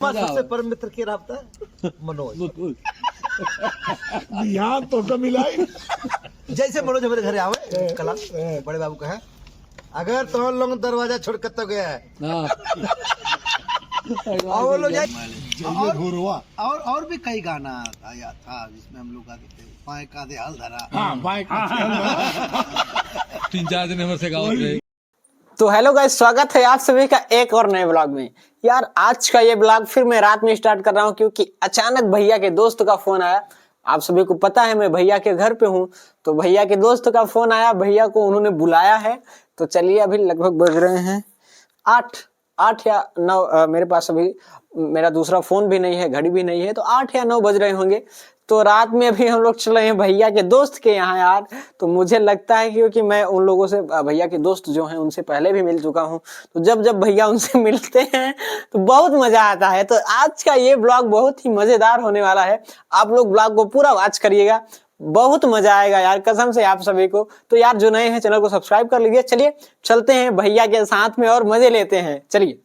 सबसे परम मित्र की राबता मनोज। यहाँ तो मिलाई जैसे मनोज हमारे घर आवे कला बड़े बाबू का है, अगर तो लोग दरवाजा छोड़ कर तो गया है और वो लोग और भी कई गाना आया था जिसमें हम लोग गाते थे पाए का दे हल धरा। तीन चार दिन हमसे गाँव थे। तो हेलो गाइस, स्वागत है आप सभी का एक और नए ब्लॉग में। यार आज का ये ब्लॉग फिर मैं रात में स्टार्ट कर रहा हूँ क्योंकि अचानक भैया के दोस्त का फोन आया। आप सभी को पता है मैं भैया के घर पे हूँ, तो भैया के दोस्त का फोन आया, भैया को उन्होंने बुलाया है। तो चलिए अभी लगभग बज रहे हैं 8 या 9। मेरे पास अभी मेरा दूसरा फोन भी नहीं है, घड़ी भी नहीं है, तो 8 या 9 बज रहे होंगे। तो रात में अभी हम लोग चल रहे हैं भैया के दोस्त के यहाँ यार। तो मुझे लगता है क्योंकि मैं उन लोगों से, भैया के दोस्त जो हैं उनसे पहले भी मिल चुका हूँ, तो जब जब भैया उनसे मिलते हैं तो बहुत मजा आता है। तो आज का ये ब्लॉग बहुत ही मजेदार होने वाला है, आप लोग ब्लॉग को पूरा वॉच करिएगा, बहुत मजा आएगा यार कसम से आप सभी को। तो यार जो नए हैं चैनल को सब्सक्राइब कर लीजिए। चलिए चलते हैं भैया के साथ में और मजे लेते हैं। चलिए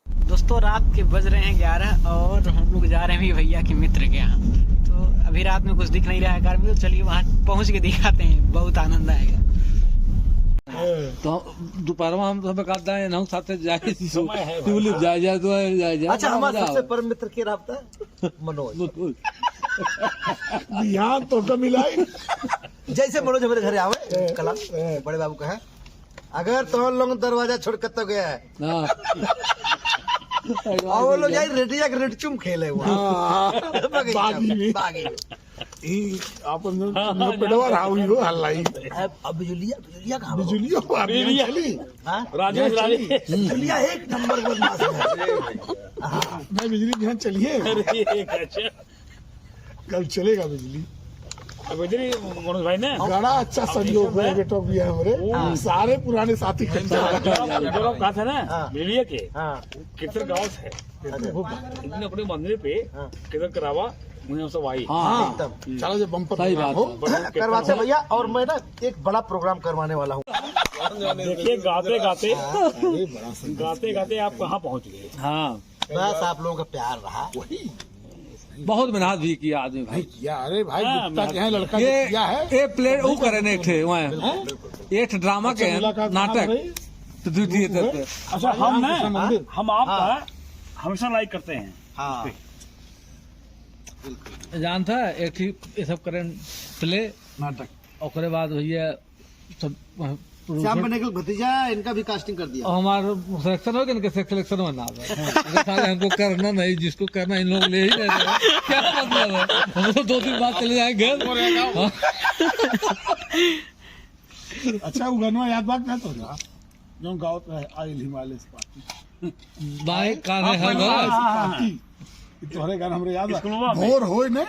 दोस्तों, रात के बज रहे हैं 11 और हम लोग जा रहे हैं भैया के मित्र के यहाँ। तो अभी रात में कुछ दिख नहीं रहा है कार में, तो चलिए वहाँ पहुँच के दिखाते हैं, बहुत आनंद आएगा। तो दोपहर में हम सब कहते हैं ना साथ जाए जाए तो अच्छा, हमारा सबसे परम मित्र की राबता मनोज। यहाँ तो मिलाई जैसे मनोज हमारे घर आवे कला बड़े बाबू का है, अगर तो लोग दरवाजा छोड़ कर तो गया है और वो लोग रेडिया के रेडचुम खेले हुआ अपन पेड़वा राहुल हो हल्लाई अब बिजुलिया कहाँ बिजुलिया बिजुलिया एक नंबर बदमाश है। मैं बिजली ध्यान चलिए कल चलेगा बिजली मनोज भाई ने बड़ा अच्छा संयोग है बेटा भी है हमारे सारे पुराने साथी कहा था ना मिलिया के किधर गाँव है इतने अपने मंदिर पे किधर करावा मुझे सब आई एकदम। चलो जो बम्पर सही बात हो करवाते भैया, और मैं ना एक बड़ा प्रोग्राम करवाने वाला हूँ। देखिए गाते गाते आप कहाँ पहुँच गए। हाँ बस आप लोगों का प्यार रहा, बहुत मेहनत भी किया आदमी भाई। किया अरे भाई गुप्ता के यहाँ लड़का किया है ये प्लेट वो करे ने थे वहाँ एक ड्रामा के नाटक तो द्वितीय पे। अच्छा हम आपका हमेशा लाइक करते हैं। हाँ जानता है एक ये सब करें प्ले नाटक। और बाद भैया सब श्याम बनेगल भतीजा इनका भी कास्टिंग कर दिया। हमारा सिलेक्शन हो गया, इनके सिलेक्शन में ना हमको करना नहीं, जिसको करना इन लोग ले ही रहे हैं। क्या मतलब है, हम तो 2-3 बार चले जाएंगे। अच्छा वो गनवा याद बात नहीं तो जो गाँव पे आयल हिमालय पार्टी बाय काने है तोहरे गाना हमरे याद है भोर होए ने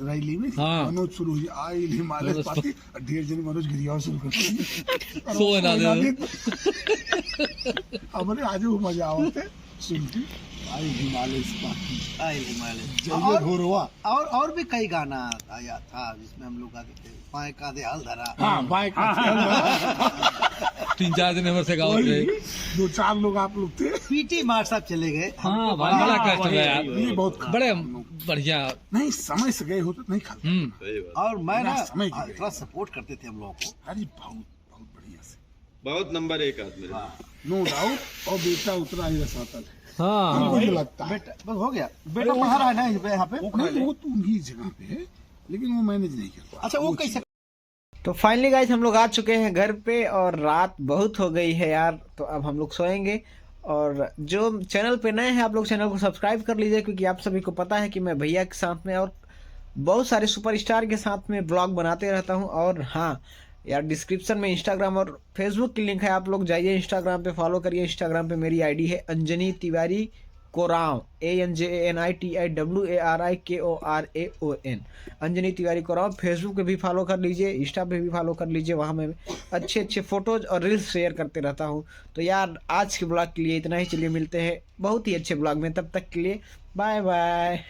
रैली में मनोज शुरू हुई आयल हिमालय पार्टी ढेर जन मनोज गिरिया शुरू कर सो ना दे हमरे आज वो मजा आवते सुनती oil Himalaya party oil Himalaya जय घोरवा और भी कई गाना आया था जिसमें हम लोग गाते थे पाए का दे हल धरा। बाइक 3-4 दिन हमसे गाँव थे। 2-4 लोग आप लोग थे। पीटी मार साहब चले गए। हाँ भाई बड़ा कष्ट है यार, ये बहुत बड़े बढ़िया नहीं समय से गए होते नहीं खाते और मैं ना समय की थोड़ा सपोर्ट करते थे हम लोगों को। अरे बहुत बढ़िया से बहुत नंबर 1 आदमी नो डाउट। और बेटा उतना ही रसाता है हाँ मुझे लगता है बेटा बस हो गया, बेटा पढ़ा रहा है ना यहाँ पे। नहीं वो तो उनकी जगह पे है लेकिन वो मैनेज नहीं कर पाता। अच्छा वो कैसे। तो फाइनली गाइस हम लोग आ चुके हैं घर पे और रात बहुत हो गई है यार, तो अब हम लोग सोएंगे। और जो चैनल पे नए हैं आप लोग चैनल को सब्सक्राइब कर लीजिए, क्योंकि आप सभी को पता है कि मैं भैया के साथ में और बहुत सारे सुपरस्टार के साथ में ब्लॉग बनाते रहता हूं। और हाँ यार, डिस्क्रिप्शन में इंस्टाग्राम और फेसबुक की लिंक है, आप लोग जाइए इंस्टाग्राम पे फॉलो करिए। इंस्टाग्राम पे मेरी आईडी है अंजनी तिवारी कोराव, ANJNITIWARIKORAON, अंजनी तिवारी कोराव। फेसबुक पे भी फॉलो कर लीजिए, इंस्टा पे भी फॉलो कर लीजिए, वहाँ मैं अच्छे फोटोज और रील्स शेयर करते रहता हूँ। तो यार आज के ब्लॉग के लिए इतना ही, चलिए मिलते हैं बहुत ही अच्छे ब्लॉग में, तब तक के लिए बाय बाय।